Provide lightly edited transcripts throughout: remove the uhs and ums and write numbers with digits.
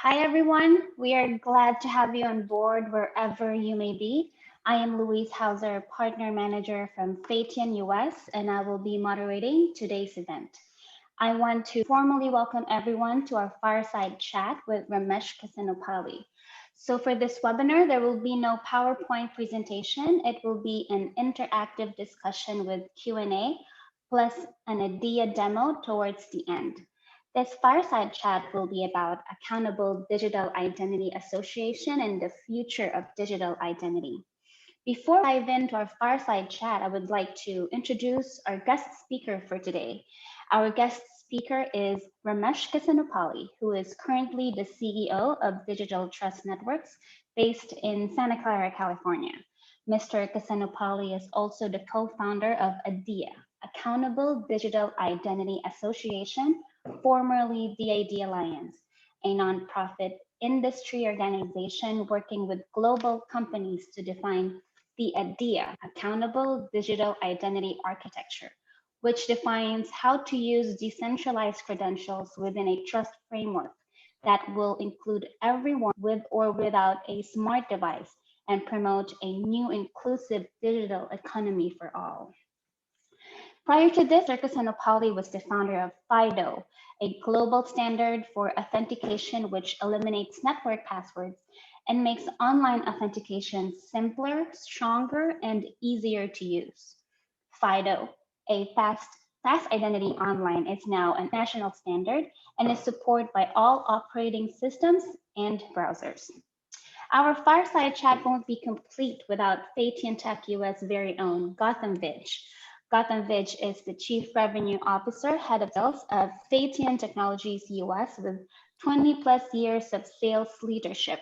Hi, everyone. We are glad to have you on board wherever you may be. I am Louise Hauser, Partner Manager from Phaeton US, and I will be moderating today's event. I want to formally welcome everyone to our fireside chat with Ramesh Kesanupalli. So for this webinar, there will be no PowerPoint presentation. It will be an interactive discussion with Q&A plus an ADIA demo towards the end. This fireside chat will be about accountable digital identity association and the future of digital identity. Before I dive into our fireside chat, I would like to introduce our guest speaker for today. Our guest speaker is Ramesh Kesanupalli, who is currently the CEO of Digital Trust Networks based in Santa Clara, California. Mr. Kesanupalli is also the co-founder of ADIA, Accountable Digital Identity Association, formerly the ADIA Alliance, a nonprofit industry organization working with global companies to define the ADIA, Accountable Digital Identity Architecture, which defines how to use decentralized credentials within a trust framework that will include everyone with or without a smart device and promote a new inclusive digital economy for all. Prior to this, Kesanupalli was the founder of FIDO, a global standard for authentication which eliminates network passwords and makes online authentication simpler, stronger, and easier to use. FIDO, a fast identity online, is now a national standard and is supported by all operating systems and browsers. Our fireside chat won't be complete without Phaeton Tech US very own Gautam Vij. Gautam Vij is the Chief Revenue Officer, Head of Sales of Phaeton Technologies US with 20 plus years of sales leadership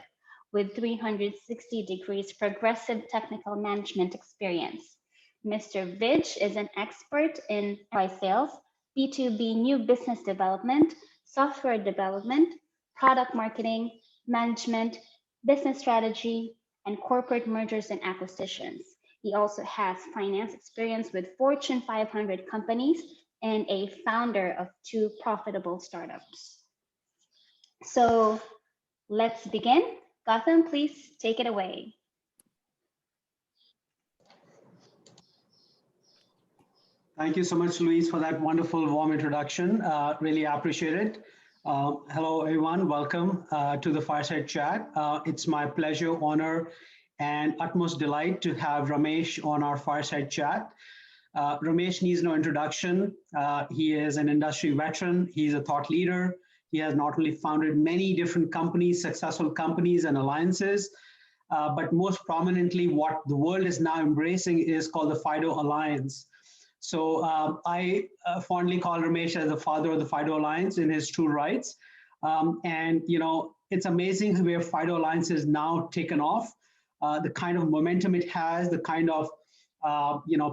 with 360 degrees progressive technical management experience. Mr. Vij is an expert in enterprise sales, B2B new business development, software development, product marketing, management, business strategy, and corporate mergers and acquisitions. He also has finance experience with Fortune 500 companies and a founder of 2 profitable startups. So let's begin. Gautam, please take it away. Thank you so much, Louise, for that wonderful, warm introduction. Really appreciate it. Hello, everyone. Welcome to the Fireside Chat. It's my pleasure, honor, and utmost delight to have Ramesh on our Fireside Chat. Ramesh needs no introduction. He is an industry veteran. He's a thought leader. He has not only founded many different companies, successful companies and alliances, but most prominently, what the world is now embracing is called the FIDO Alliance. So I fondly call Ramesh as the father of the FIDO Alliance in his true rights. And, you know, it's amazing where FIDO Alliance is now taken off, the kind of momentum it has, the kind of,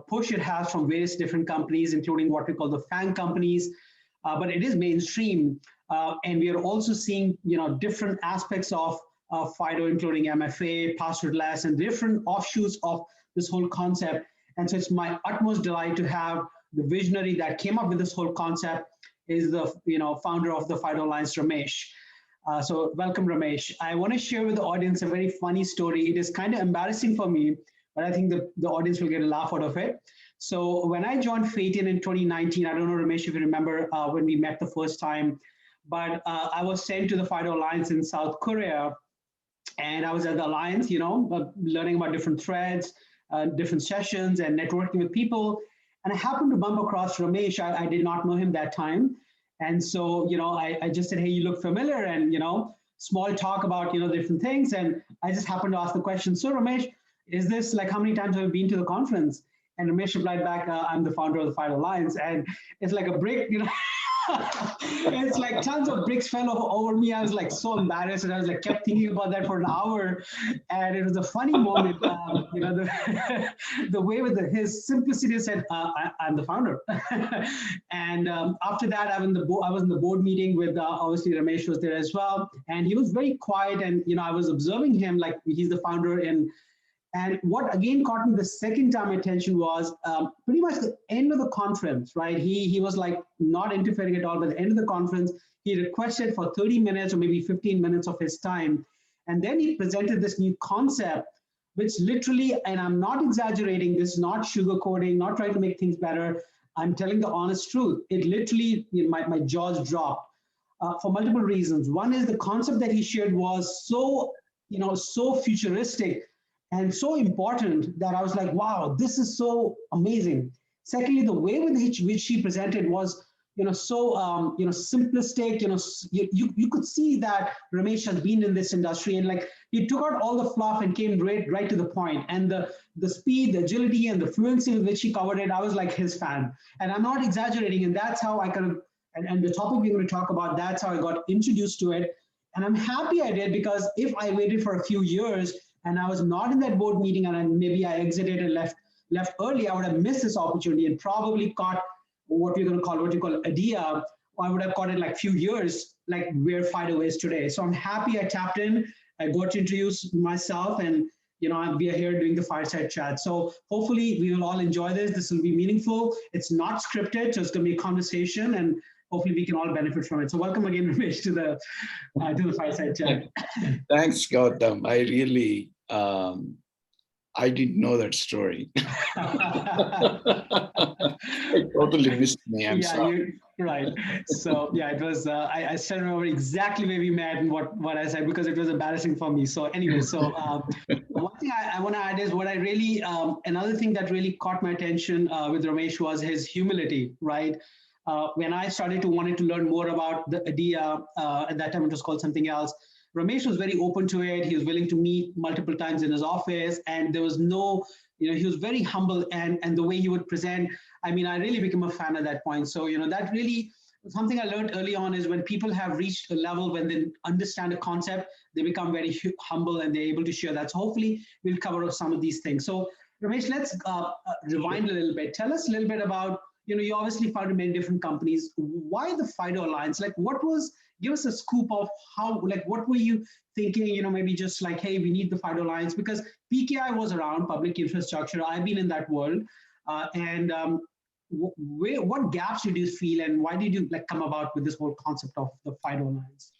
push it has from various different companies, including what we call the FANG companies, but it is mainstream. And we are also seeing, different aspects of FIDO, including MFA, passwordless, and different offshoots of this whole concept. And so it's my utmost delight to have the visionary that came up with this whole concept is the founder of the FIDO Alliance, Ramesh. So welcome, Ramesh. I want to share with the audience a very funny story. It is kind of embarrassing for me, but I think the audience will get a laugh out of it. So when I joined Phaeton in 2019, I don't know, Ramesh, if you remember when we met the first time, but I was sent to the FIDO Alliance in South Korea. And I was at the Alliance, learning about different threads, different sessions and networking with people. And I happened to bump across Ramesh. I did not know him that time. And so, I just said, hey, you look familiar, and, small talk about, different things. And I just happened to ask the question, so Ramesh, is this like, how many times have you been to the conference? And Ramesh replied back, I'm the founder of the FIDO Alliance. And it's like a brick, it's like tons of bricks fell over me. I was like so embarrassed, and I was like kept thinking about that for an hour, and it was a funny moment. The way with his simplicity said, "I'm the founder," and after that, I was in the board meeting with obviously Ramesh was there as well, and he was very quiet, and I was observing him like he's the founder And what again caught me the second time attention was pretty much the end of the conference, right? He was like not interfering at all. By the end of the conference, he requested for 30 minutes or maybe 15 minutes of his time. And then he presented this new concept, which literally, and I'm not exaggerating, this is not sugarcoating, not trying to make things better. I'm telling the honest truth. It literally, my jaws dropped for multiple reasons. One is the concept that he shared was so, so futuristic and so important that I was like, wow, this is so amazing. Secondly, the way with which he presented was, so, simplistic. You could see that Ramesh has been in this industry, and like he took out all the fluff and came right to the point. And the speed, the agility, and the fluency with which he covered it, I was like his fan. And I'm not exaggerating. And that's how I kind of, and the topic we're going to talk about, that's how I got introduced to it. And I'm happy I did, because if I waited for a few years and I was not in that board meeting and maybe I exited and left early, I would have missed this opportunity and probably caught what you call ADIA, or I would have caught it like few years, like where FIDO is today. So I'm happy I tapped in. I got to introduce myself, and we are here doing the fireside chat. So hopefully we will all enjoy this. This will be meaningful. It's not scripted, so it's going to be a conversation, and hopefully we can all benefit from it. So welcome again, Ramesh, to the fireside chat. Thanks, Gautam. I really, I didn't know that story. It totally missed me. I'm sorry. Right. So yeah, it was. I still remember exactly where we met and what I said, because it was embarrassing for me. So anyway, so one thing I want to add is what I really another thing that really caught my attention with Ramesh was his humility. Right. When I started to wanted to learn more about the ADIA, at that time it was called something else. Ramesh was very open to it. He was willing to meet multiple times in his office, and there was no, he was very humble, and the way he would present, I mean, I really became a fan at that point. So, that really something I learned early on is when people have reached a level when they understand a concept, they become very humble and they're able to share that. So hopefully we'll cover some of these things. So Ramesh, let's rewind a little bit. Tell us a little bit about, you obviously founded many different companies. Why the FIDO Alliance? Like, give us a scoop of how, like, what were you thinking, maybe just like, hey, we need the FIDO Alliance, because PKI was around, public infrastructure. I've been in that world. What gaps did you feel, and why did you come about with this whole concept of the FIDO Alliance?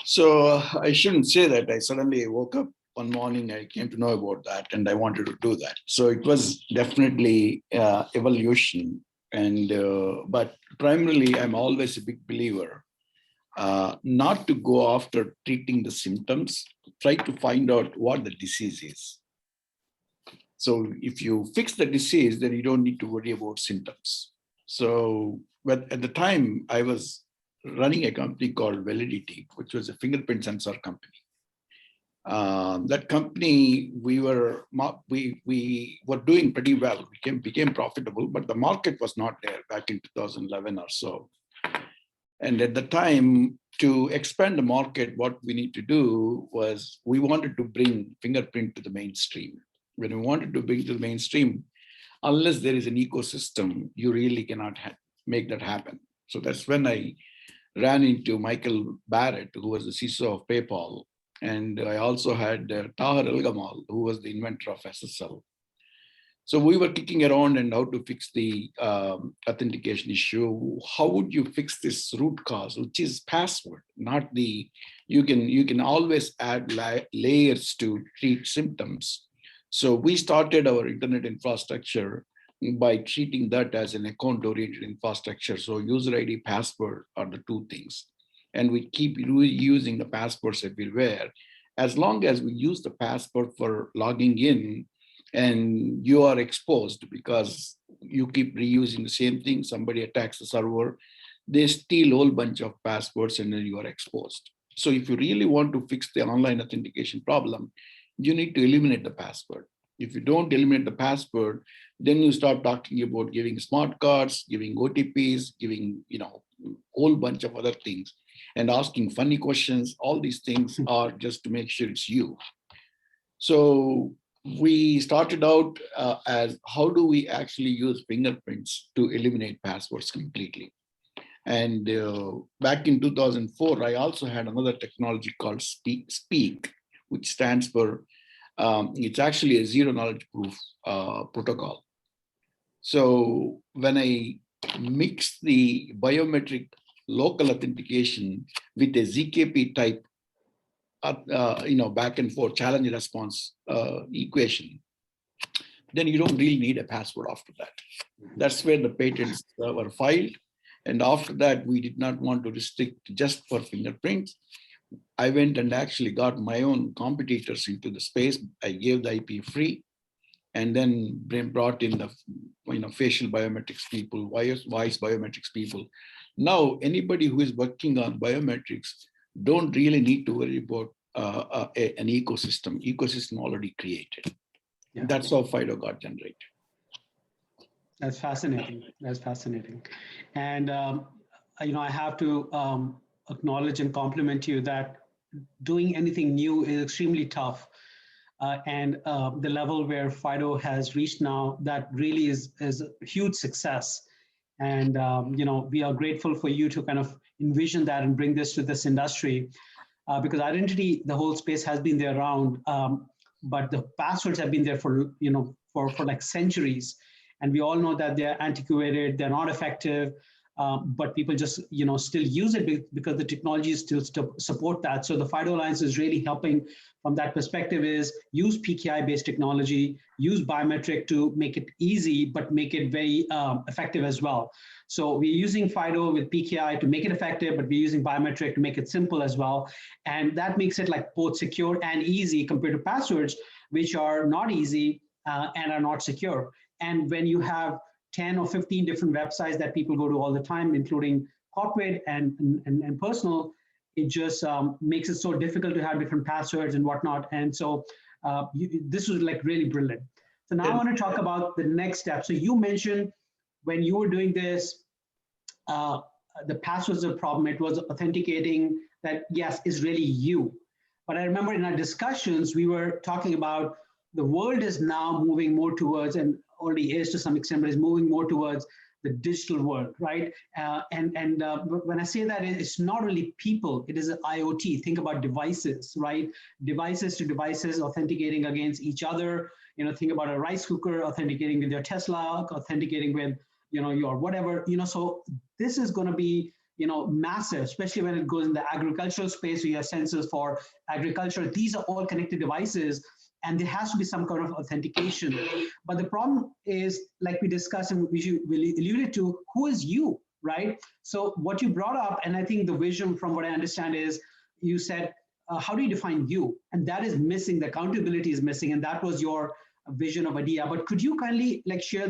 So I shouldn't say that. I suddenly woke up one morning, I came to know about that, and I wanted to do that. So it was definitely evolution. And but primarily, I'm always a big believer not to go after treating the symptoms, try to find out what the disease is. So if you fix the disease, then you don't need to worry about symptoms. So but at the time, I was running a company called Validity, which was a fingerprint sensor company. That company, we were doing pretty well. We became profitable, but the market was not there back in 2011 or so. And at the time, to expand the market, what we need to do was we wanted to bring fingerprint to the mainstream. When we wanted to bring to the mainstream, unless there is an ecosystem, you really cannot make that happen. So that's when I ran into Michael Barrett, who was the CISO of PayPal. And I also had Tahir Elgamal, who was the inventor of SSL. So we were kicking around and how to fix the authentication issue. How would you fix this root cause, which is password, not the, you can always add layers to treat symptoms. So we started our internet infrastructure by treating that as an account-oriented infrastructure. So user ID, password are the two things. And we keep using the passwords everywhere. As long as we use the password for logging in, and you are exposed because you keep reusing the same thing, somebody attacks the server, they steal a whole bunch of passwords, and then you are exposed. So if you really want to fix the online authentication problem, you need to eliminate the password. If you don't eliminate the password, then you start talking about giving smart cards, giving OTPs, giving a whole bunch of other things, and asking funny questions. All these things are just to make sure it's you. So we started out as how do we actually use fingerprints to eliminate passwords completely. And back in 2004, I also had another technology called Speak, which stands for It's actually a zero knowledge proof protocol. So when I mix the biometric local authentication with a ZKP type, back and forth challenge response equation, then you don't really need a password after that. That's where the patents were filed. And after that, we did not want to restrict just for fingerprints. I went and actually got my own competitors into the space. I gave the IP free, and then brought in the facial biometrics people, voice biometrics people. Now, anybody who is working on biometrics don't really need to worry about an ecosystem already created. Yeah. That's how FIDO got generated. That's fascinating. That's fascinating. And, I have to acknowledge and compliment you that doing anything new is extremely tough. And the level where FIDO has reached now, that really is a huge success. And, we are grateful for you to kind of envision that and bring this to this industry. Because identity, the whole space has been there around, but the passwords have been there for, for like centuries. And we all know that they're antiquated, they're not effective, but people just, still use it because the technology is still support that. So the FIDO Alliance is really helping from that perspective is use PKI-based technology, use biometric to make it easy, but make it very effective as well. So we're using FIDO with PKI to make it effective, but we're using biometric to make it simple as well. And that makes it like both secure and easy compared to passwords, which are not easy and are not secure. And when you have 10 or 15 different websites that people go to all the time, including corporate and personal, it just makes it so difficult to have different passwords and whatnot. And so this was like really brilliant. So now I want to talk about the next step. So you mentioned when you were doing this, the passwords a problem. It was authenticating that, yes, is really you. But I remember in our discussions, we were talking about the world is now moving more towards, and already is to some extent, but is moving more towards the digital world, right? When I say that, it's not really people, it is IoT. Think about devices, right? Devices to devices authenticating against each other. Think about a rice cooker authenticating with your Tesla, authenticating with, your whatever, so this is going to be, massive, especially when it goes in the agricultural space. So you have sensors for agriculture. These are all connected devices, and there has to be some kind of authentication. But the problem is, like we discussed and we alluded to, who is you, right? So what you brought up, and I think the vision from what I understand is, you said, how do you define you? And that is missing, the accountability is missing, and that was your vision of ADIA. But could you kindly share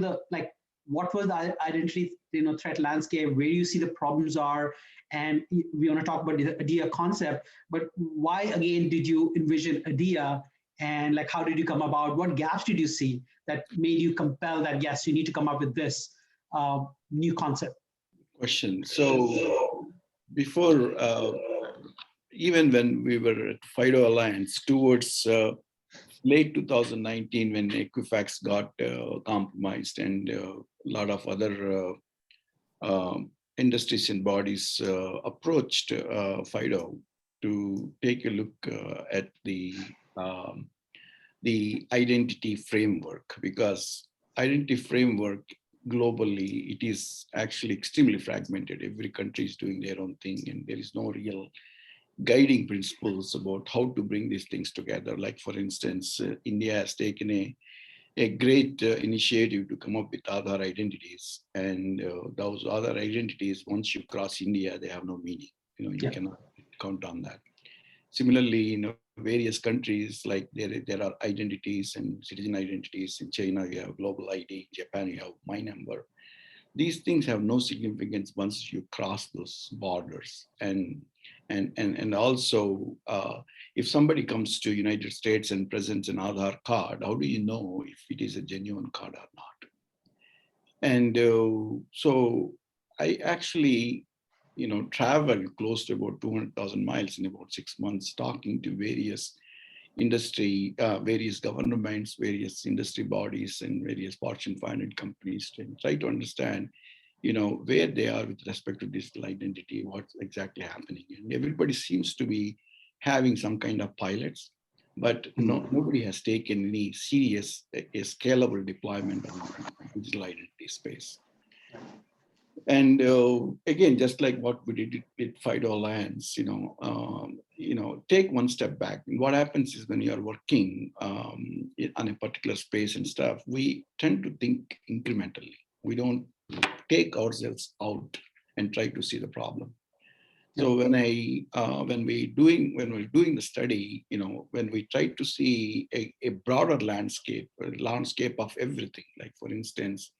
what was the identity threat landscape, where you see the problems are, and we want to talk about the ADIA concept, but why again did you envision ADIA? And how did you come about? What gaps did you see that made you compel that, yes, you need to come up with this new concept? Question. So before, even when we were at FIDO Alliance, towards late 2019, when Equifax got compromised and a lot of other industries and bodies approached FIDO to take a look at the identity framework, because identity framework globally, it is actually extremely fragmented. Every country is doing their own thing, and there is no real guiding principles about how to bring these things together. Like, for instance, India has taken a great initiative to come up with Aadhaar identities, and those other identities, once you cross India, they have no meaning. You cannot count on that. Similarly, in various countries, like there are identities and citizen identities. In China, you have global ID. Japan, you have my number. These things have no significance once you cross those borders. And also, if somebody comes to United States and presents an Aadhaar card, how do you know if it is a genuine card or not? And so I actually, traveled close to about 200,000 miles in about 6 months, talking to various industry, various governments, various industry bodies, and various Fortune 500 companies to try to understand, where they are with respect to digital identity, what's exactly happening. And everybody seems to be having some kind of pilots, but nobody has taken any serious, a scalable deployment of digital identity space. And again, just like what we did with FIDO Alliance, take one step back. And what happens is when you are working on a particular space and stuff, we tend to think incrementally. We don't take ourselves out and try to see the problem. So when we're doing the study, when we try to see a broader landscape, a landscape of everything, like for instance,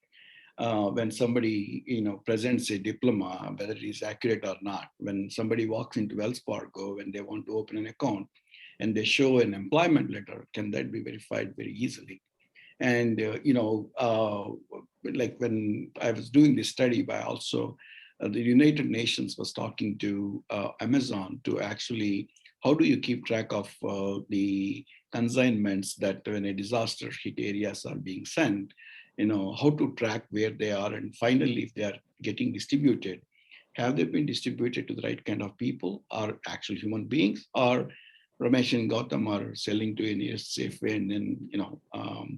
when somebody presents a diploma, whether it is accurate or not, when somebody walks into Wells Fargo when they want to open an account and they show an employment letter, can that be verified very easily? And like when I was doing this study, by also the United Nations was talking to Amazon to actually, how do you keep track of the consignments that when a disaster hit areas are being sent, how to track where they are, and finally, if they are getting distributed, have they been distributed to the right kind of people, or actual human beings, or Ramesh and Gautam are selling to any safe way and then,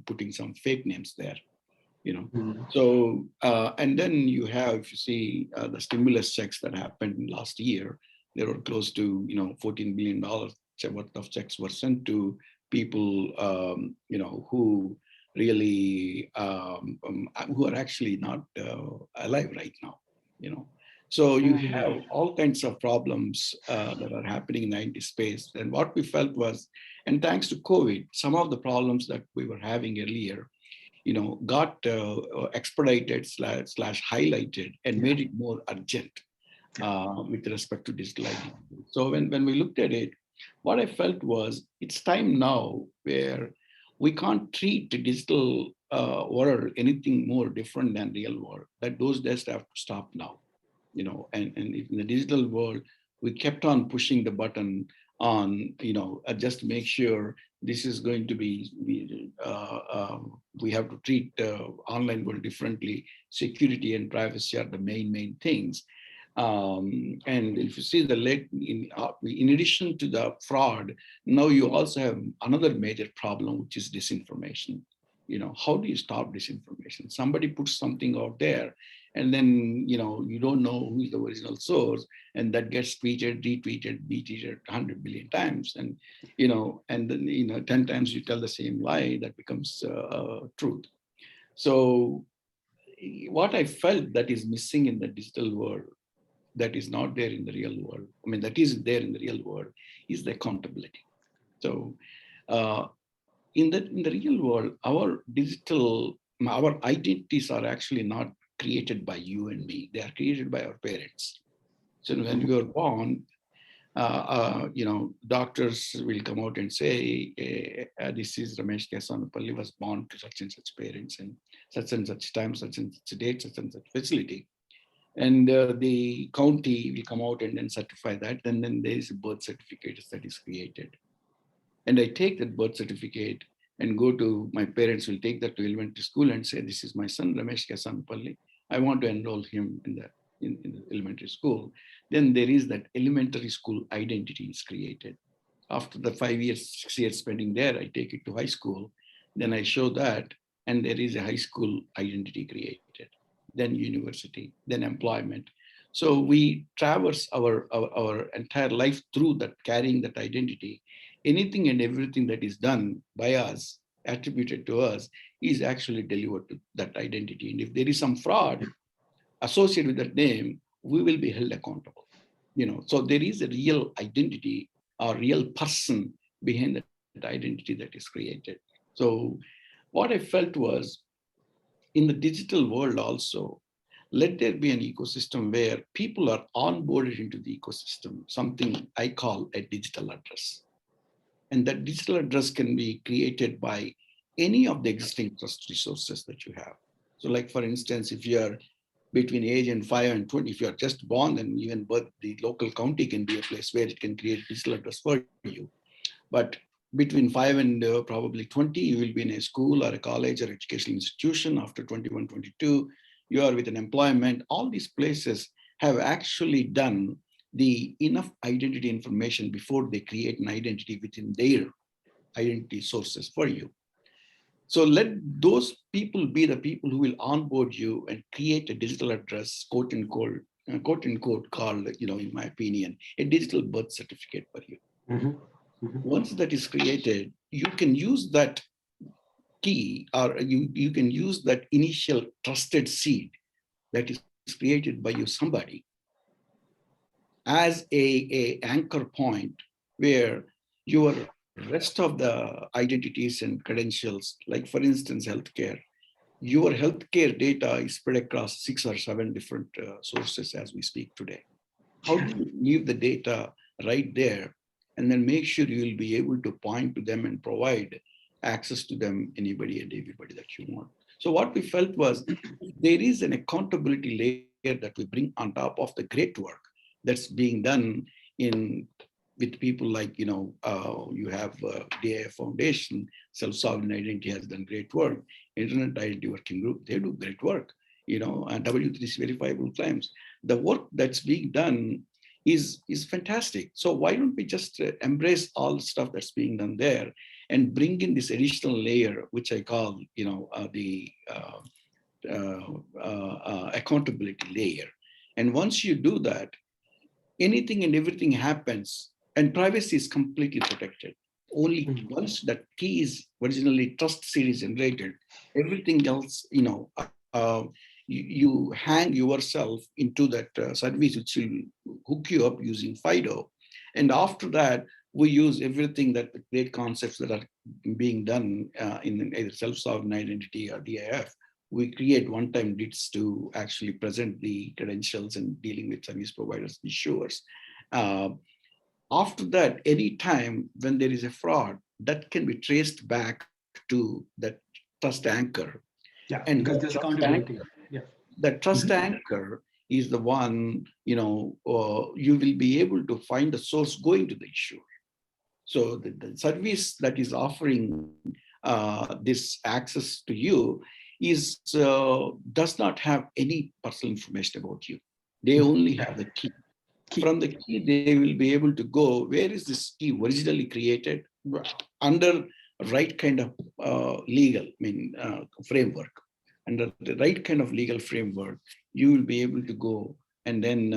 putting some fake names there, So, and then you have, if you see the stimulus checks that happened last year, there were close to, $14 billion worth of checks were sent to people, who really, who are actually not alive right now, So you have all kinds of problems that are happening in the IT space. And what we felt was, and thanks to COVID, some of the problems that we were having earlier, got expedited slash highlighted and made it more urgent with respect to digital identity. So when we looked at it, what I felt was it's time now where we can't treat the digital world anything more different than real world, that those days have to stop now. And in the digital world, we kept on pushing the button on, just make sure this is going to be, we have to treat the online world differently. Security and privacy are the main things. And if you see the in addition to the fraud, now you also have another major problem, which is disinformation. How do you stop disinformation? Somebody puts something out there, and then you don't know who is the original source, and that gets tweeted, retweeted, retweeted 100 billion times, and and then 10 times you tell the same lie, that becomes truth. So what I felt that is missing in the digital world, that is not there in the real world, that is there in the real world, is the accountability. So in the real world, our identities are actually not created by you and me. They are created by our parents. So when we are born, doctors will come out and say, this is Ramesh Kesanupalli was born to such and such parents and such time, such and such date, such and such facility. And the county will come out and then certify that. And then there is a birth certificate that is created. And I take that birth certificate and go to, my parents will take that to elementary school and say, this is my son, Ramesh Kesanupalli. I want to enroll him in the elementary school. Then there is that elementary school identity is created. After the 5 years, 6 years spending there, I take it to high school. Then I show that, and there is a high school identity created. Then university, then employment. So we traverse our entire life through that, carrying that identity. Anything and everything that is done by us, attributed to us, is actually delivered to that identity. And if there is some fraud associated with that name, we will be held accountable. So there is a real identity or real person behind that identity that is created. So what I felt was, in the digital world also, let there be an ecosystem where people are onboarded into the ecosystem, something I call a digital address. And that digital address can be created by any of the existing trust resources that you have. So like, for instance, if you are between age and 5 and 20, if you are just born, then even birth, the local county can be a place where it can create a digital address for you. But between 5 and probably 20, you will be in a school or a college or educational institution. After 21, 22, you are with an employment. All these places have actually done the enough identity information before they create an identity within their identity sources for you. So let those people be the people who will onboard you and create a digital address, quote unquote, called, in my opinion, a digital birth certificate for you. Mhm. Mhm. Once that is created, you can use that key, or you can use that initial trusted seed that is created by you, somebody, as a anchor point where your rest of the identities and credentials, like for instance, healthcare, your healthcare data is spread across 6 or 7 different sources as we speak today. How do you leave the data right there and then make sure you will be able to point to them and provide access to them, anybody and everybody that you want? So what we felt was there is an accountability layer that we bring on top of the great work that's being done in with people like, you have ADIA Foundation, Self-Sovereign Identity has done great work. Internet Identity Working Group, they do great work, and W3C verifiable claims. The work that's being done is fantastic. So why don't we just embrace all the stuff that's being done there and bring in this additional layer, which I call, the accountability layer. And once you do that, anything and everything happens, and privacy is completely protected. Only once that key is originally trust series generated, everything else, you hang yourself into that service, which will hook you up using FIDO. And after that, we use everything that the great concepts that are being done in either self-sovereign identity or DIF. We create one-time DITs to actually present the credentials and dealing with service providers, issuers. After that, any time when there is a fraud, that can be traced back to that trust anchor. Yeah, And because there's accountability. Yeah. the trust anchor is the one, you will be able to find the source going to the issuer. So the service that is offering this access to you does not have any personal information about you. They only have the key. From the key, they will be able to go, where is this key originally created? Under right kind of legal, framework. Under the right kind of legal framework, you will be able to go, and then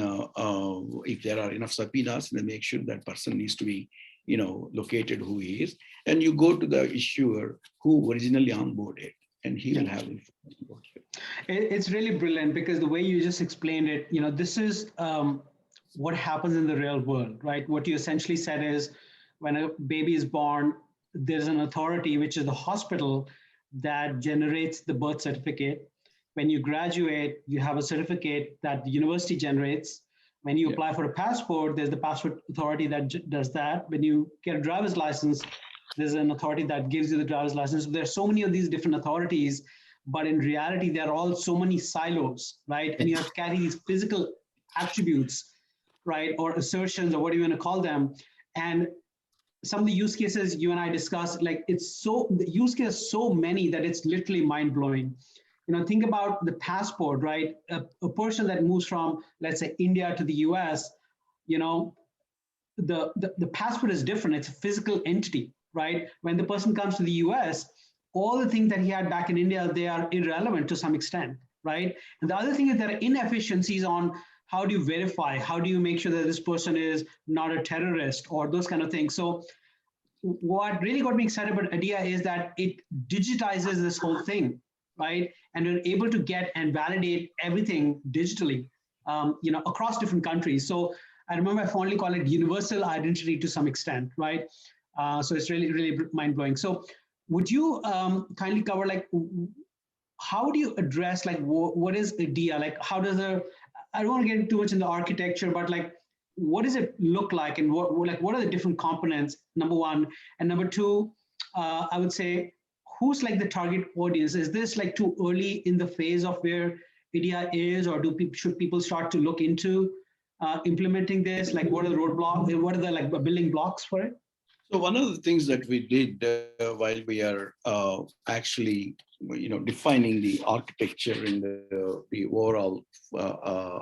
if there are enough subpoenas, then make sure that person needs to be, located who he is, and you go to the issuer who originally onboarded, and he will have information about you. It's really brilliant because the way you just explained it, this is what happens in the real world, right? What you essentially said is when a baby is born, there's an authority, which is the hospital, that generates the birth certificate. When you graduate, you have a certificate that the university generates. When you apply for a passport, there's the passport authority that does that. When you get a driver's license, there's an authority that gives you the driver's license. There's so many of these different authorities, but in reality, they're all so many silos, right? And you have to carry these physical attributes, right? Or assertions, or what do you want to call them. And some of the use cases you and I discussed, like the use cases so many that it's literally mind blowing. Think about the passport, right? A person that moves from, let's say, India to the US, the passport is different. It's a physical entity, right? When the person comes to the US, all the things that he had back in India, they are irrelevant to some extent, right? And the other thing is there are inefficiencies on how do you verify? How do you make sure that this person is not a terrorist or those kind of things? So what really got me excited about ADIA is that it digitizes this whole thing, right? And you're able to get and validate everything digitally, across different countries. So I remember I fondly call it universal identity to some extent, right? So it's really, really mind blowing. So would you kindly cover how do you address what is ADIA? How does I don't want to get too much in the architecture, but what does it look like, and what are the different components? Number one, and number two, I would say, who's the target audience? Is this too early in the phase of where ADIA is, or should people start to look into implementing this? What are the roadblocks? What are the building blocks for it? So one of the things that we did while we are actually, defining the architecture and the overall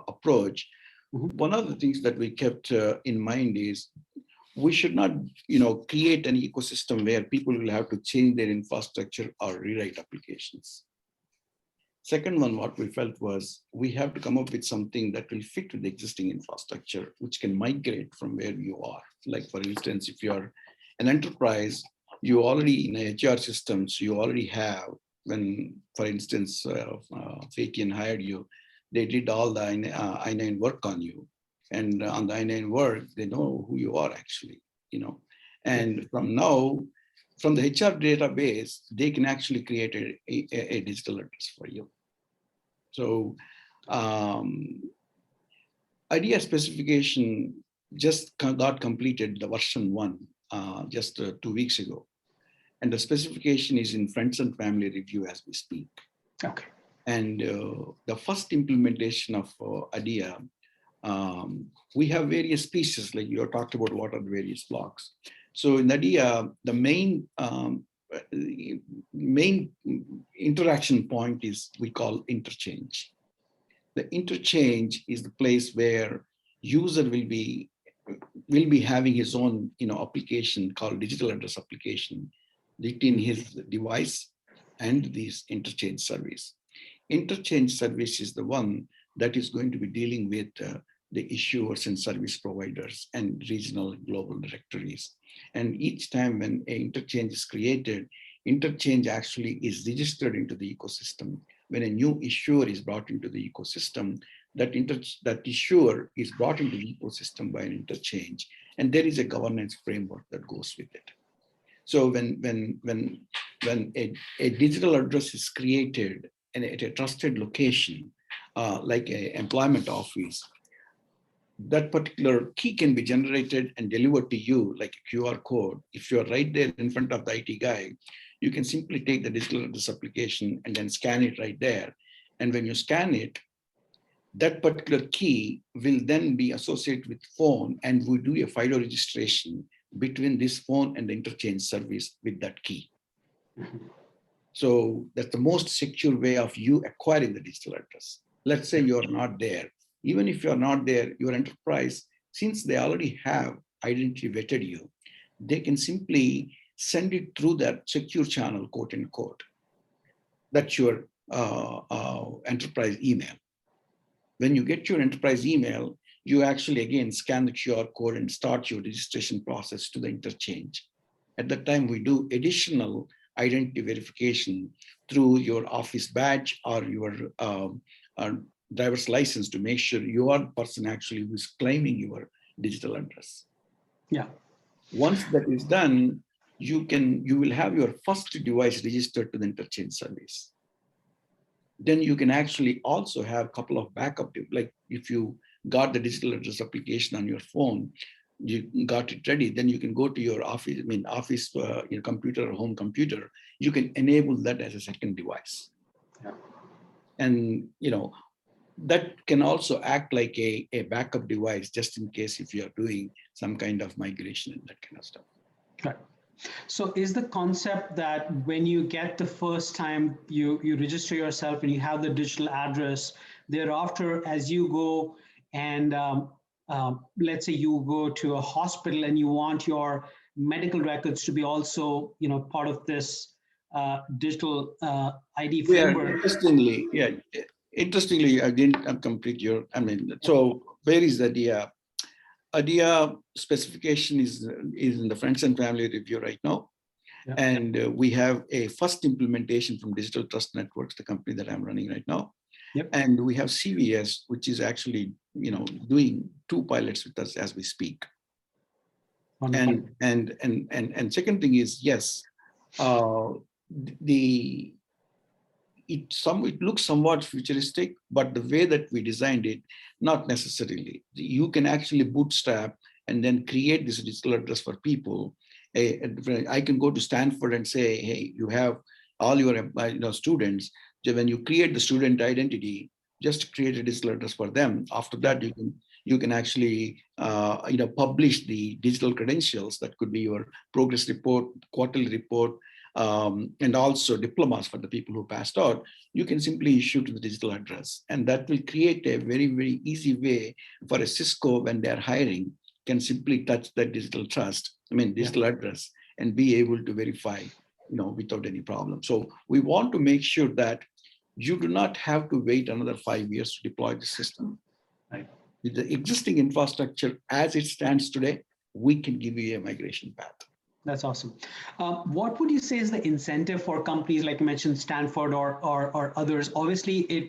approach, one of the things that we kept in mind is we should not, create an ecosystem where people will have to change their infrastructure or rewrite applications. Second one, what we felt was we have to come up with something that will fit with the existing infrastructure, which can migrate from where you are. Like for instance, if you're an enterprise, you already in HR systems, you already have, when, for instance, Fatian hired you, they did all the I-9 work on you. And on the I-9 work, they know who you are actually, And from now, from the HR database, they can actually create a digital address for you. So ADIA specification just got completed, the version 1, just 2 weeks ago. And the specification is in friends and family review as we speak. Okay. And the first implementation of ADIA, we have various pieces, like you talked about what are the various blocks. So in ADIA, the main interaction point is we call interchange. The interchange is the place where user will be having his own application called digital address application between his device and this interchange service. Interchange service is the one that is going to be dealing with the issuers and service providers and regional global directories. And each time when an interchange is created, interchange actually is registered into the ecosystem. When a new issuer is brought into the ecosystem, that issuer is brought into the ecosystem by an interchange, and there is a governance framework that goes with it. So when a digital address is created and at a trusted location, like an employment office, that particular key can be generated and delivered to you like a QR code. If you're right there in front of the IT guy, you can simply take the digital address application and then scan it right there. And when you scan it, that particular key will then be associated with phone, and we do a FIDO registration between this phone and the interchange service with that key. So that's the most secure way of you acquiring the digital address. Let's say you're not there. Even if you're not there, your enterprise, since they already have identity vetted you, they can simply send it through that secure channel, quote unquote. That's your enterprise email. When you get your enterprise email, you actually again scan the QR code and start your registration process to the interchange. At that time, we do additional identity verification through your office badge or your driver's license to make sure you are the person actually who is claiming your digital address. Yeah. Once that is done, you will have your first device registered to the interchange service. Then you can actually also have a couple of backup, like if you got the digital address application on your phone, you got it ready, then you can go to your office, your computer or home computer, you can enable that as a second device. Yeah. And that can also act like a backup device just in case if you are doing some kind of migration and that kind of stuff. Right. So is the concept that when you get the first time you register yourself and you have the digital address, thereafter, as you go and let's say you go to a hospital and you want your medical records to be also part of this digital ID framework? Yeah, interestingly, I didn't complete your, so where is the ADIA specification is in the friends and family review right now. Yeah. And we have a first implementation from Digital Trust Networks, the company that I'm running right now. Yep. And we have CVS, which is actually, doing 2 pilots with us as we speak. Wonderful. And second thing is, yes, it looks somewhat futuristic, but the way that we designed it, not necessarily. You can actually bootstrap and then create this digital address for people. I can go to Stanford and say, hey, you have all your students. When you create the student identity, just create a digital address for them. After that, you can actually publish the digital credentials. That could be your progress report, quarterly report, and also diplomas for the people who passed out. You can simply issue to the digital address, and that will create a very, very easy way for a Cisco when they're hiring can simply touch that digital digital address and be able to verify, without any problem. So we want to make sure that you do not have to wait another 5 years to deploy the system. Right. With the existing infrastructure as it stands today, we can give you a migration path. That's awesome. What would you say is the incentive for companies like you mentioned, Stanford or others? Obviously, it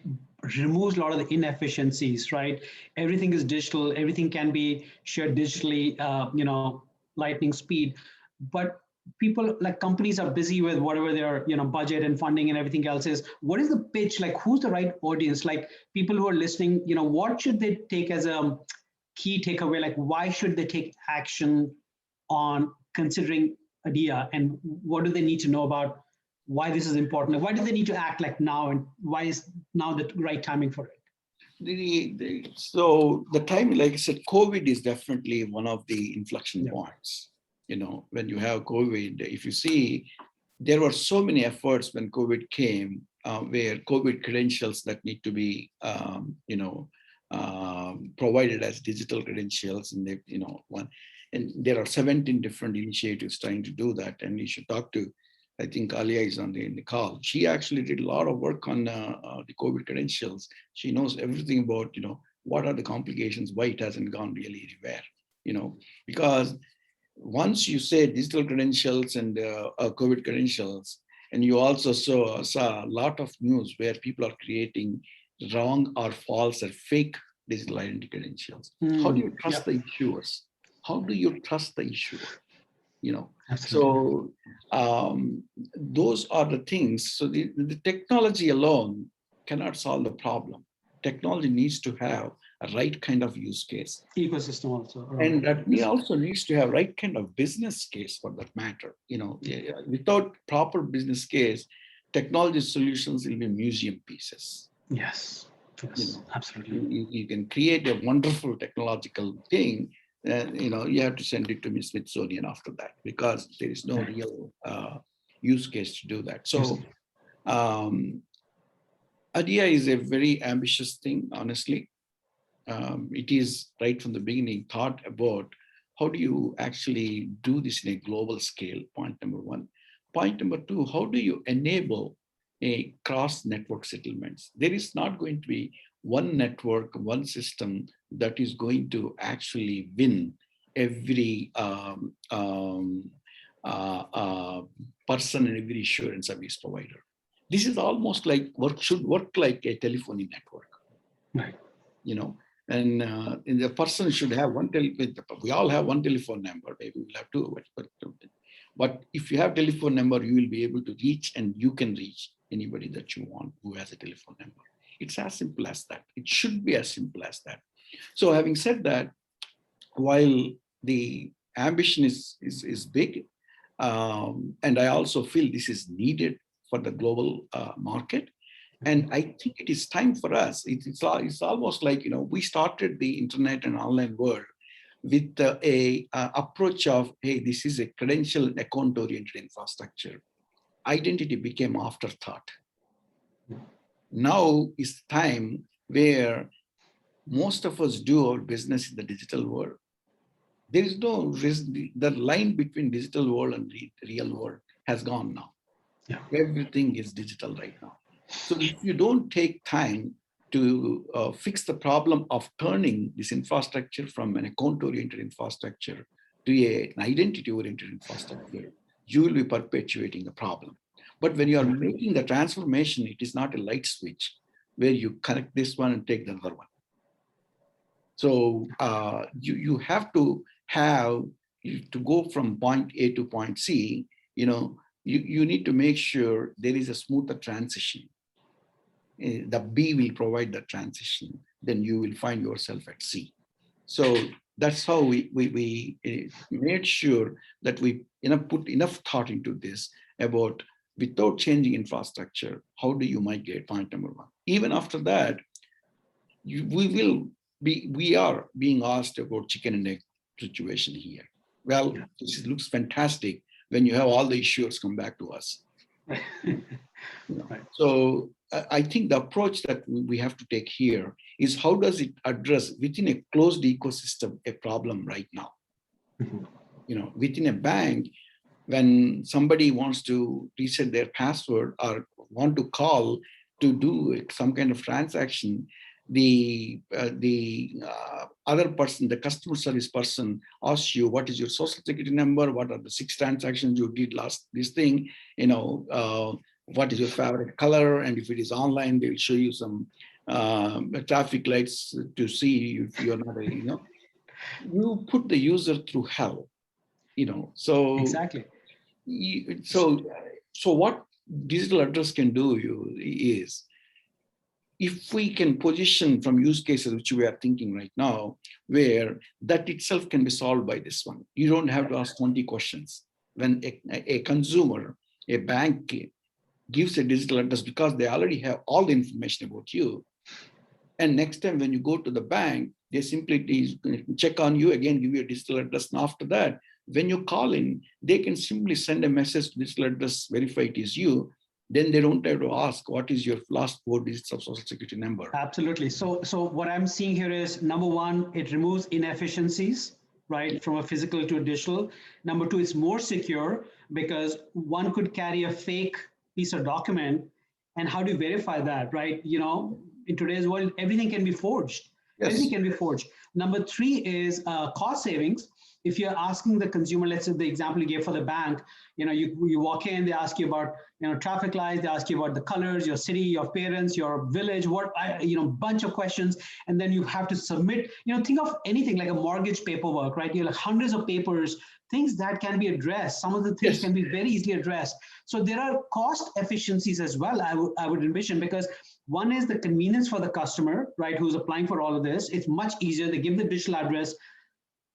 removes a lot of the inefficiencies, right? Everything is digital. Everything can be shared digitally, lightning speed. But people like companies are busy with whatever their budget and funding and everything else is. What is the pitch? Like, who's the right audience? Like people who are listening, what should they take as a key takeaway? Like, why should they take action on considering ADIA, and what do they need to know about why this is important? Why do they need to act like now, and why is now the right timing for it? So the time, like I said, COVID is definitely one of the inflection points. When you have COVID, if you see, there were so many efforts when COVID came, where COVID credentials that need to be, provided as digital credentials, and and there are 17 different initiatives trying to do that. And you should talk to, I think ADIA is in the call. She actually did a lot of work on the COVID credentials. She knows everything about, what are the complications, why it hasn't gone really anywhere, because once you say digital credentials and COVID credentials, and you also saw a lot of news where people are creating wrong or false or fake digital identity credentials. How do you trust the issuers? How do you trust the issuer? Absolutely. So those are the things. So the technology alone cannot solve the problem. Technology needs to have a right kind of use case. Ecosystem also. And that also needs to have right kind of business case for that matter. Without proper business case, technology solutions will be museum pieces. Yes, absolutely. You can create a wonderful technological thing, you have to send it to Smithsonian after that, because there is no real use case to do that. So ADIA is a very ambitious thing, honestly. It is right from the beginning thought about how do you actually do this in a global scale, point number one. Point number two, how do you enable a cross-network settlements? There is not going to be one network, one system that is going to actually win every person and every insurance service provider. This is almost like should work like a telephony network. Right. And the person should have we all have one telephone number, maybe we'll have two, but if you have telephone number, you will be able to reach, and you can reach anybody that you want who has a telephone number. It's as simple as that. It should be as simple as that. So having said that, while the ambition is big, and I also feel this is needed for the global market, and I think it is time for us. It's almost like, we started the internet and online world with a approach of, hey, this is a credential and account-oriented infrastructure. Identity became afterthought. Now is time where most of us do our business in the digital world. There is no risk. The line between digital world and real world has gone now. Yeah. Everything is digital right now. So if you don't take time to fix the problem of turning this infrastructure from an account-oriented infrastructure to an identity-oriented infrastructure, you will be perpetuating the problem. But when you are making the transformation, it is not a light switch where you connect this one and take the other one. So you have to go from point A to point C. You need to make sure there is a smoother transition. The B will provide the transition, then you will find yourself at C. So that's how we made sure that we put enough thought into this about, without changing infrastructure, how do you migrate, point number one. Even after that, we are being asked about chicken and egg situation here. Well, this looks fantastic when you have all the issuers come back to us. Right. So I think the approach that we have to take here is how does it address within a closed ecosystem a problem right now? Mhm. Within a bank, when somebody wants to reset their password or want to call to do some kind of transaction, the other person, the customer service person, asks you what is your social security number, what are the 6 transactions you did last this thing, what is your favorite color, and if it is online, they'll show you some traffic lights to see if you're not you put the user through hell, so Exactly. so so what digital address can do is, if we can position from use cases which we are thinking right now, where that itself can be solved by this one. You don't have to ask 20 questions. When a consumer, a bank gives a digital address because they already have all the information about you. And next time when you go to the bank, they simply check on you again, give you a digital address. And after that, when you call in, they can simply send a message to digital address, verify it is you. Then they don't have to ask, what is your last 4 digits of social security number? Absolutely. So what I'm seeing here is, number one, it removes inefficiencies, right, from a physical to a digital. Number two, it's more secure because one could carry a fake piece of document, and how do you verify that, right? In today's world, everything can be forged. Everything Yes. can be forged. Number three is cost savings. If you're asking the consumer, let's say the example you gave for the bank, you walk in, they ask you about traffic lights, they ask you about the colors, your city, your parents, your village, bunch of questions, and then you have to submit. Think of anything like a mortgage paperwork, right? You have hundreds of papers, things that can be addressed. Some of the things Yes. can be very easily addressed. So there are cost efficiencies as well. I would envision, because one is the convenience for the customer, right, who's applying for all of this. It's much easier. They give the digital address.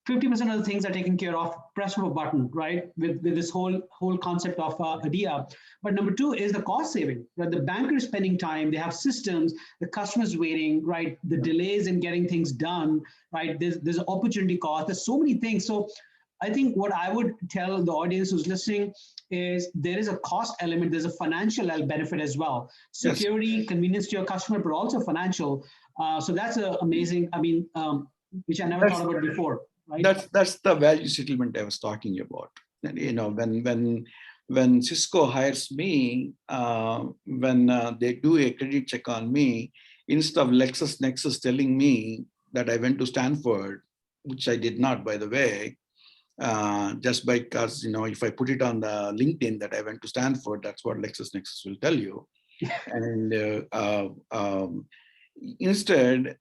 50% of the things are taken care of, press of a button, right? With this whole concept of ADIA. But number two is the cost saving, right? The banker is spending time, they have systems, the customer's waiting, right? The delays in getting things done, right? There's opportunity cost, there's so many things. So I think what I would tell the audience who's listening is there is a cost element, there's a financial benefit as well. Security, yes. Convenience to your customer, but also financial. So that's amazing, which I never thought about before. Right? That's the value settlement I was talking about. When Cisco hires me, when they do a credit check on me, instead of LexisNexis telling me that I went to Stanford, which I did not, by the way, just because if I put it on the LinkedIn that I went to Stanford, that's what LexisNexis will tell you. And instead,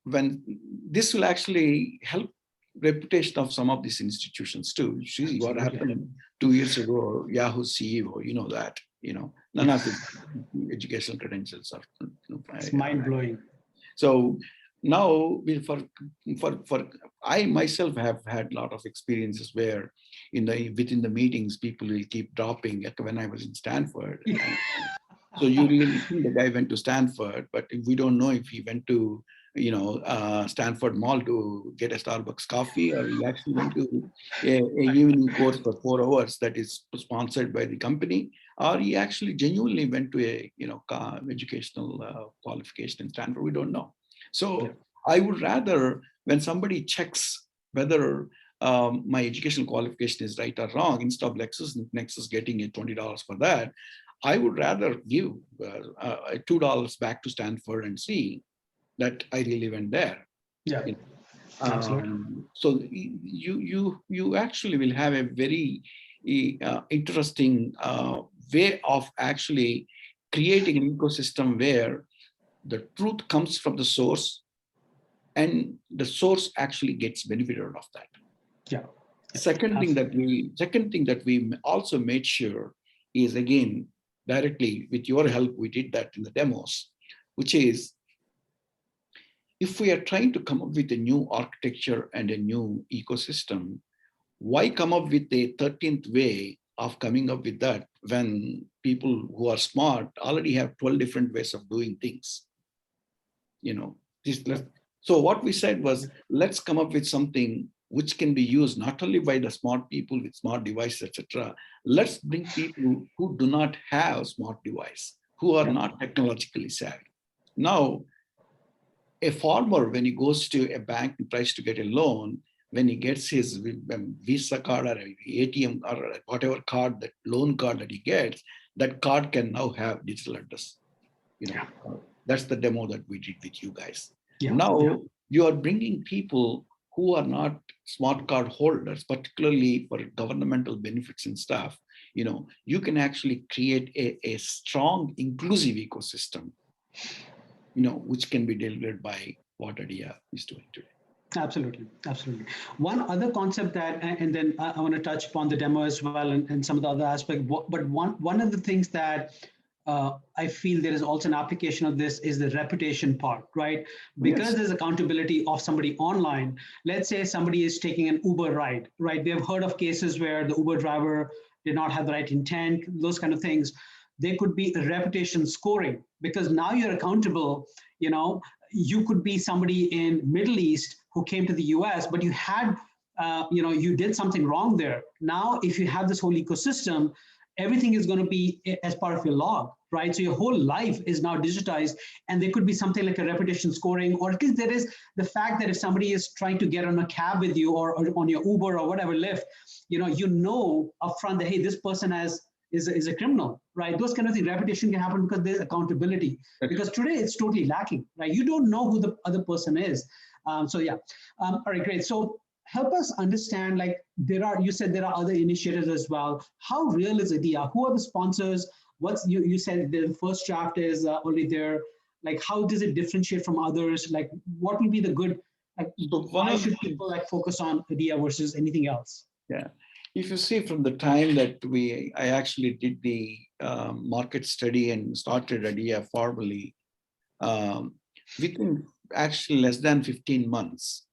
when this will actually help reputation of some of these institutions too. You see what happened 2 years ago, Yahoo CEO, that, none of his educational credentials are. It's mind-blowing. So now for I myself have had a lot of experiences where within the meetings, people will keep dropping, like when I was in Stanford. So you really think the guy went to Stanford, but we don't know if he went to Stanford Mall to get a Starbucks coffee, or he actually went to a evening course for 4 hours that is sponsored by the company, or he actually genuinely went to a educational qualification in Stanford. We don't know. So I would rather, when somebody checks whether my educational qualification is right or wrong, instead of LexisNexis getting a $20 for that, I would rather give $2 back to Stanford and see that I really went there. Yeah, absolutely. So you actually will have a very interesting way of actually creating an ecosystem where the truth comes from the source, and the source actually gets benefited out of that. Yeah. Second thing that we also made sure is, again, directly with your help, we did that in the demos, which is, if we are trying to come up with a new architecture and a new ecosystem, why come up with a 13th way of coming up with that when people who are smart already have 12 different ways of doing things? So what we said was, let's come up with something which can be used not only by the smart people with smart devices, etc. Let's bring people who do not have smart device, who are not technologically savvy. Now, a farmer, when he goes to a bank and tries to get a loan, when he gets his Visa card or ATM or whatever card, that loan card that he gets, that card can now have digital address. That's the demo that we did with you guys. Now you are bringing people who are not smart card holders, particularly for governmental benefits and stuff. You can actually create a strong, inclusive ecosystem, which can be delivered by what ADIA is doing today. Absolutely, absolutely. One other concept that, and then I want to touch upon the demo as well and some of the other aspects, but one of the things that I feel there is also an application of this is the reputation part, right? Because there's accountability of somebody online. Let's say somebody is taking an Uber ride, right? They've heard of cases where the Uber driver did not have the right intent, those kind of things. There could be a reputation scoring because now you're accountable. You could be somebody in Middle East who came to the US, but you had, you did something wrong there. Now, if you have this whole ecosystem, everything is going to be as part of your log, right? So your whole life is now digitized, and there could be something like a reputation scoring, or at least there is the fact that if somebody is trying to get on a cab with you or on your Uber or whatever Lyft, you know upfront that, hey, this person is a criminal, right? Those kind of things, reputation can happen because there's accountability. Because today it's totally lacking, right? You don't know who the other person is. All right, great. So help us understand, like you said there are other initiatives as well. How real is ADIA? Who are the sponsors? You said the first draft is already there. Like, how does it differentiate from others? Like, what will be the good, why should people focus on ADIA versus anything else? Yeah. If you see from the time that I actually did the market study and started ADIA formally, within actually less than 15 months,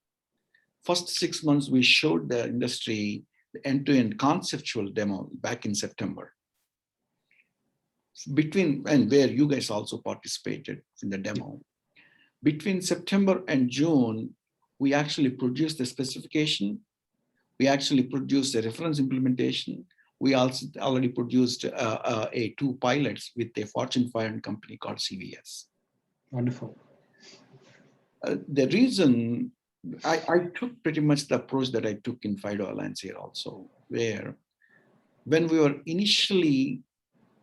first 6 months, we showed the industry the end-to-end conceptual demo back in September. And where you guys also participated in the demo. Between September and June, we actually produced the specification. We actually produced a reference implementation. We also already produced two pilots with a Fortune 500 company called CVS. Wonderful. The reason I took pretty much the approach that I took in FIDO Alliance here also, where when we were initially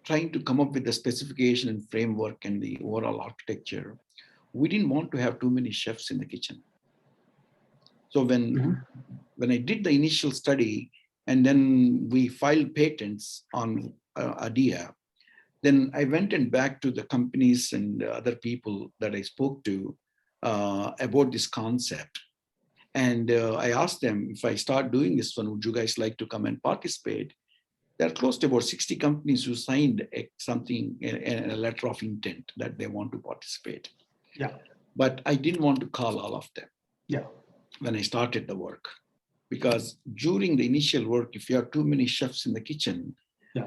trying to come up with the specification and framework and the overall architecture, we didn't want to have too many chefs in the kitchen. So when I did the initial study and then we filed patents on ADIA, then I went and back to the companies and other people that I spoke to about this concept. And I asked them, if I start doing this one, would you guys like to come and participate? There are close to about 60 companies who signed a letter of intent that they want to participate. Yeah. But I didn't want to call all of them. Yeah. When I started the work, because during the initial work, if you have too many chefs in the kitchen,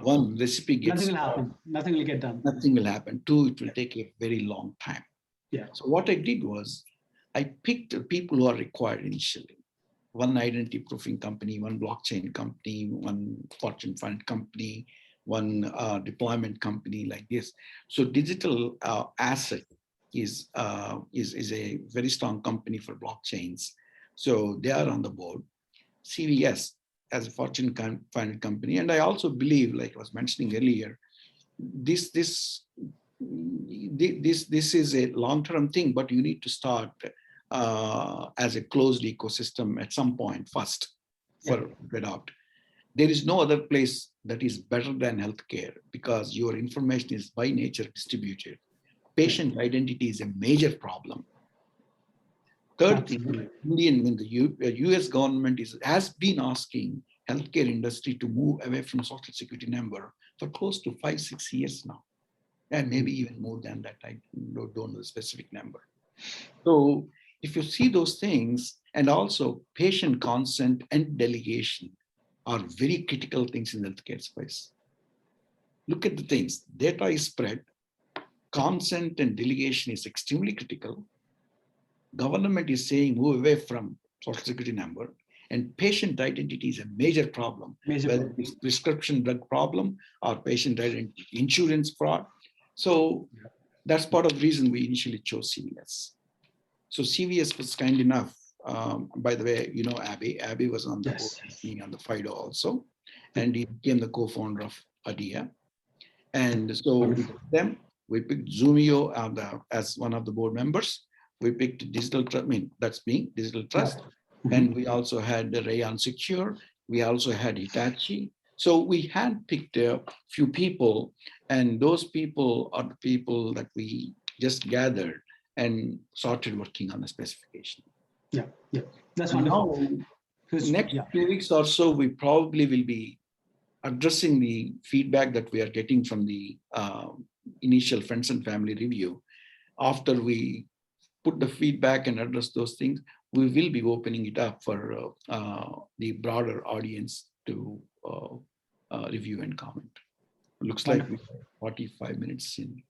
one recipe gets nothing will happen. Nothing will get done. Nothing will happen. Two, it will take a very long time. Yeah. So what I did was I picked the people who are required initially. One identity proofing company, one blockchain company, one Fortune 500 company, one deployment company like this. So digital asset is a very strong company for blockchains. So they are on the board. CVS as a Fortune 500 company. And I also believe, like I was mentioning earlier, this is a long-term thing, but you need to start as a closed ecosystem at some point first for adopt. There is no other place that is better than healthcare because your information is by nature distributed. Patient identity is a major problem. Third thing, the US government has been asking healthcare industry to move away from social security number for close to 5-6 years now. And maybe even more than that, I don't know the specific number. So if you see those things, and also patient consent and delegation are very critical things in the healthcare space. Look at the things, data is spread, consent and delegation is extremely critical. Government is saying move away from social security number, And patient identity is a major problem, Major whether problem. it's prescription drug problem or patient identity insurance fraud. So that's part of the reason we initially chose CVS. So CVS was kind enough. By the way, you know Abby. Abby was on the board, Yes. being on the FIDO also, and he became the co-founder of ADIA. And so with them, we picked Zoomio as one of the board members. We picked Digital Trust, I mean, that's me, Digital Trust. Yeah. And we also had the Rayon Secure. We also had Hitachi. So we had picked a few people, and those people are the people that we just gathered and started working on the specification. Yeah, yeah, that's And wonderful. now, next 2 weeks or so, we probably will be addressing the feedback that we are getting from the initial friends and family review. After we put the feedback and address those things, we will be opening it up for the broader audience to review and comment. Looks Wonderful. like we're 45 minutes in.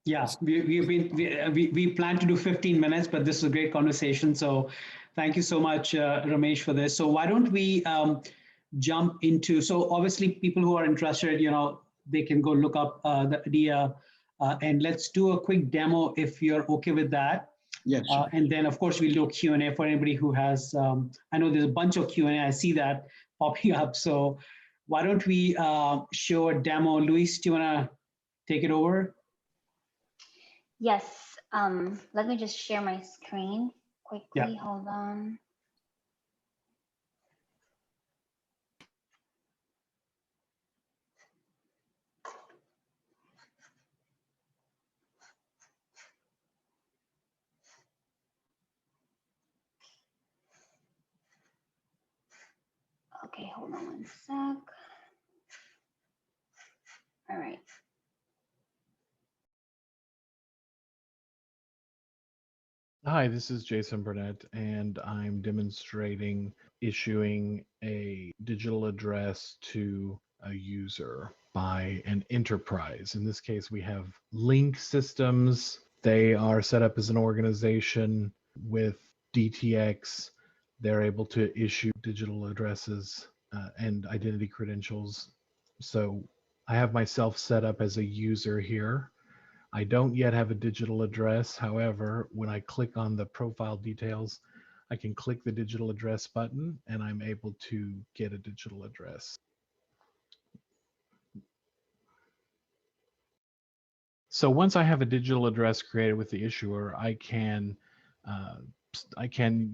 Yeah, we plan to do 15 minutes, but this is a great conversation. So thank you so much, Ramesh, for this. So why don't we jump into, so obviously people who are interested, they can go look up the idea and let's do a quick demo if you're okay with that. Yeah, sure. And then of course we'll do a Q&A for anybody who has, I know there's a bunch of Q&A, I see that popping up. So why don't we show a demo? Luis, do you wanna take it over? Yes, let me just share my screen quickly. Yeah. Hold on. Okay, hold on one sec. All right. Hi, this is Jason Burnett, and I'm demonstrating issuing a digital address to a user by an enterprise. In this case, we have Link Systems. They are set up as an organization with DTX. They're able to issue digital addresses and identity credentials. So I have myself set up as a user here. I don't yet have a digital address. However, when I click on the profile details, I can click the digital address button and I'm able to get a digital address. So once I have a digital address created with the issuer, I can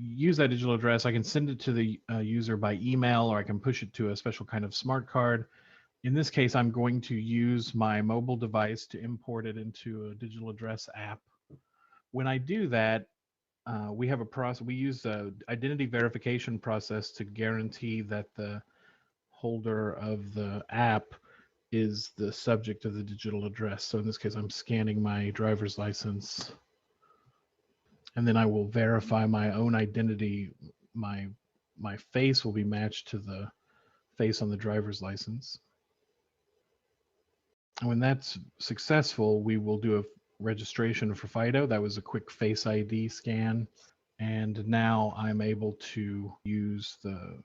use that digital address. I can send it to the user by email, or I can push it to a special kind of smart card. In this case, I'm going to use my mobile device to import it into a digital address app. When I do that, we have a process. We use the identity verification process to guarantee that the holder of the app is the subject of the digital address. So in this case, I'm scanning my driver's license, and then I will verify my own identity. My face will be matched to the face on the driver's license. And when that's successful, we will do a registration for FIDO. That was a quick Face ID scan. And now I'm able to use the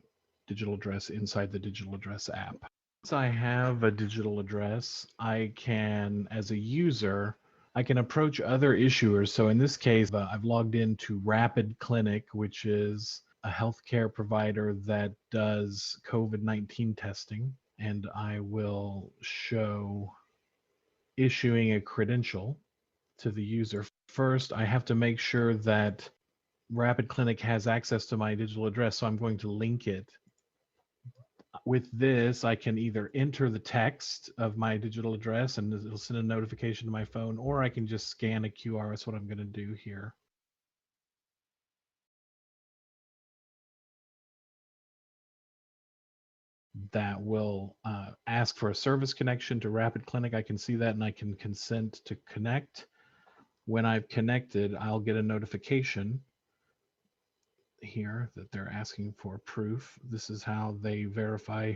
digital address inside the digital address app. Once I have a digital address, I can, as a user, I can approach other issuers. So in this case, I've logged into Rapid Clinic, which is a healthcare provider that does COVID-19 testing. And I will show issuing a credential to the user. First, I have to make sure that Rapid Clinic has access to my digital address, so I'm going to link it. With this, I can either enter the text of my digital address and it'll send a notification to my phone, or I can just scan a QR. That's what I'm going to do here. That will ask for a service connection to Rapid Clinic. I can see that and I can consent to connect. When I've connected, I'll get a notification here that they're asking for proof. This is how they verify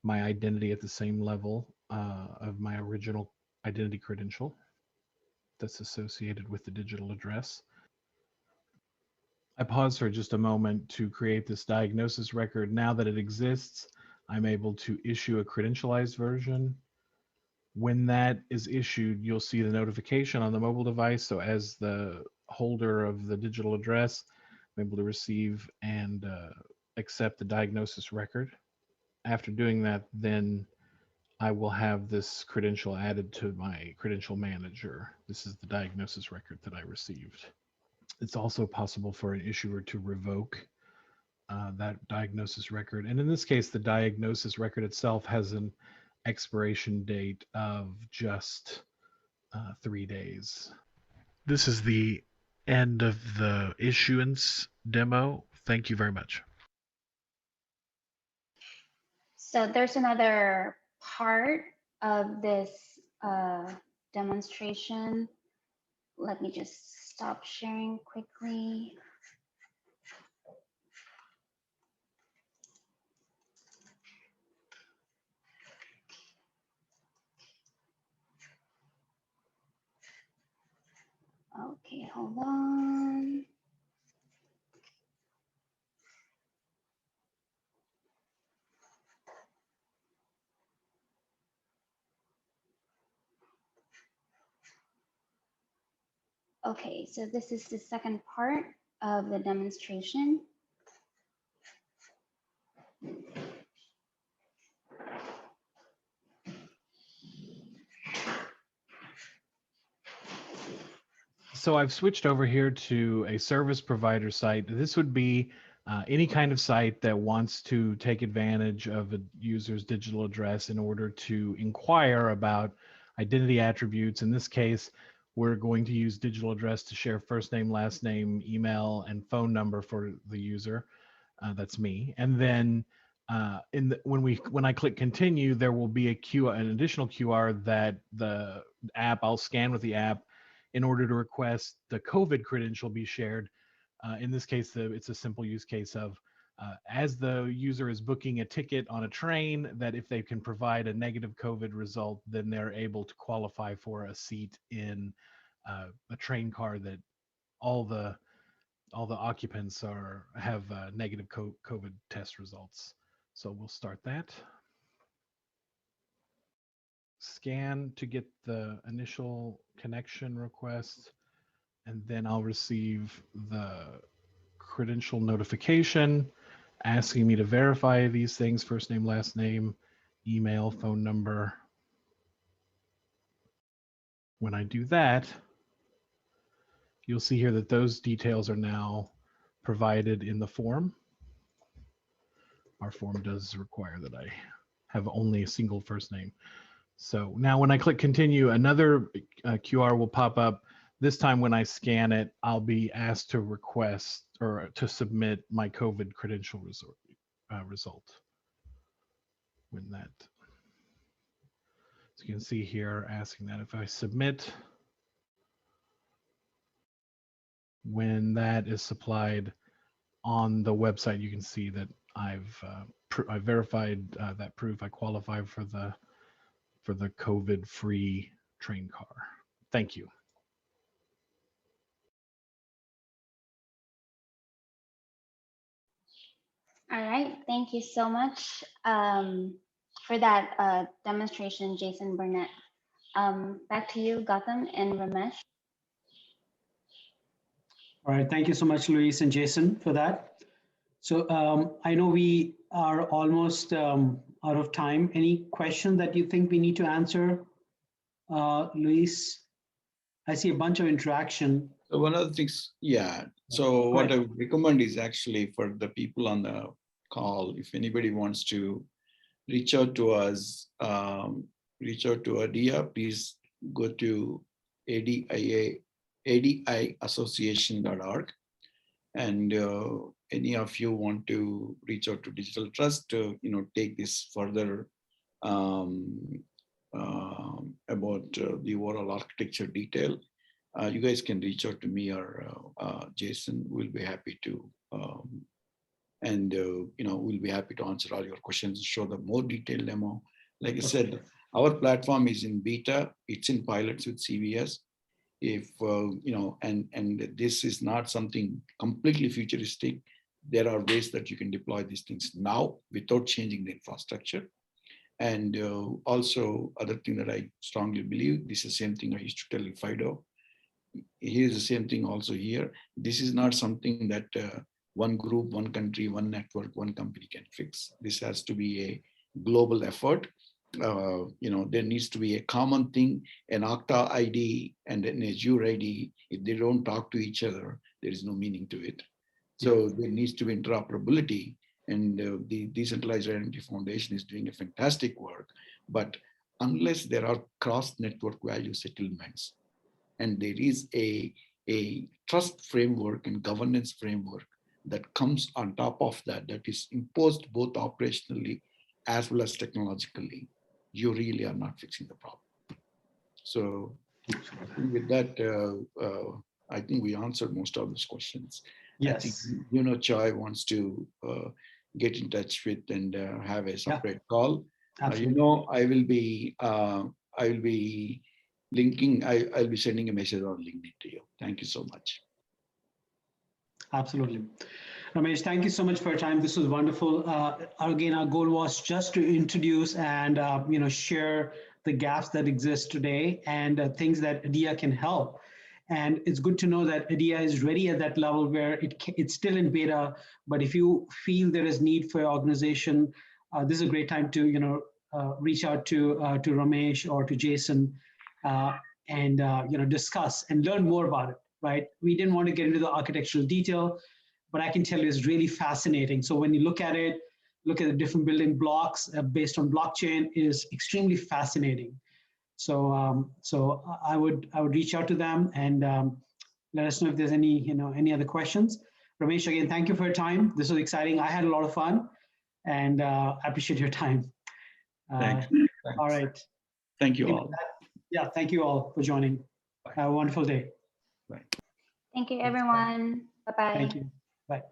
my identity at the same level of my original identity credential that's associated with the digital address. I pause for just a moment to create this diagnosis record. Now that it exists, I'm able to issue a credentialized version. When that is issued, you'll see the notification on the mobile device. So as the holder of the digital address, I'm able to receive and accept the diagnosis record. After doing that, then I will have this credential added to my credential manager. This is the diagnosis record that I received. It's also possible for an issuer to revoke that diagnosis record. And in this case, the diagnosis record itself has an expiration date of just 3 days. This is the end of the issuance demo. Thank you very much. So there's another part of this demonstration. Let me just stop sharing quickly. Okay, hold on. Okay, so this is the second part of the demonstration. So I've switched over here to a service provider site. This would be any kind of site that wants to take advantage of a user's digital address in order to inquire about identity attributes. In this case, we're going to use digital address to share first name, last name, email, and phone number for the user. That's me. And then when I click continue, there will be an additional QR that the app, I'll scan with the app in order to request the COVID credential be shared. In this case, it's a simple use case of as the user is booking a ticket on a train, that if they can provide a negative COVID result, then they're able to qualify for a seat in a train car that all the occupants have negative COVID test results. So we'll start that. Scan to get the initial connection request, and then I'll receive the credential notification asking me to verify these things: first name, last name, email, phone number. When I do that, you'll see here that those details are now provided in the form. Our form does require that I have only a single first name. So now when I click continue, another QR will pop up. This time when I scan it, I'll be asked to request or to submit my COVID credential result. When that, so you can see here asking that if I submit, when that is supplied on the website, you can see that I've verified that proof I qualify for the COVID-free train car. Thank you. All right, thank you so much for that demonstration, Jason Burnett. Back to you, Gautam and Ramesh. All right, thank you so much, Luis and Jason, for that. So I know we are almost out of time. Any question that you think we need to answer, Luis? I see a bunch of interaction. So one of the things, yeah. So what I would recommend is actually for the people on the call, if anybody wants to reach out to us, reach out to ADIA, please go to adiassociation.org. And any of you want to reach out to Digital Trust to take this further about the overall architecture detail, you guys can reach out to me or Jason. We'll be happy to, we'll be happy to answer all your questions, show the more detailed demo. Like I said, our platform is in beta. It's in pilots with CVS. if and this is not something completely futuristic. There are ways that you can deploy these things now without changing the infrastructure. And also, other thing that I strongly believe, this is the same thing I used to tell FIDO. Here's the same thing also here. This is not something that one group, one country, one network, one company can fix. This has to be a global effort. There needs to be a common thing, an Okta ID and an Azure ID. If they don't talk to each other, there is no meaning to it. So there needs to be interoperability, and the Decentralized Identity Foundation is doing a fantastic work. But unless there are cross-network value settlements, and there is a trust framework and governance framework that comes on top of that, that is imposed both operationally as well as technologically, you really are not fixing the problem. So with that, I think we answered most of those questions. Yes. I think, Choi wants to get in touch with and have a separate call. I will be linking. I'll be sending a message on LinkedIn to you. Thank you so much. Absolutely. Ramesh, thank you so much for your time. This was wonderful. Again, our goal was just to introduce and share the gaps that exist today and things that ADIA can help. And it's good to know that ADIA is ready at that level where it's still in beta. But if you feel there is need for your organization, this is a great time to reach out to Ramesh or to Jason and discuss and learn more about it. Right? We didn't want to get into the architectural detail, but I can tell you it's really fascinating. So when you look at it, look at the different building blocks based on blockchain, is extremely fascinating. So I would reach out to them and let us know if there's any other questions. Ramesh, again, thank you for your time. This was exciting. I had a lot of fun, and I appreciate your time. Thanks. All right. Thank you all. Yeah, thank you all for joining. Bye. Have a wonderful day. Bye. Thank you, everyone. Bye-bye. Thank you. Bye.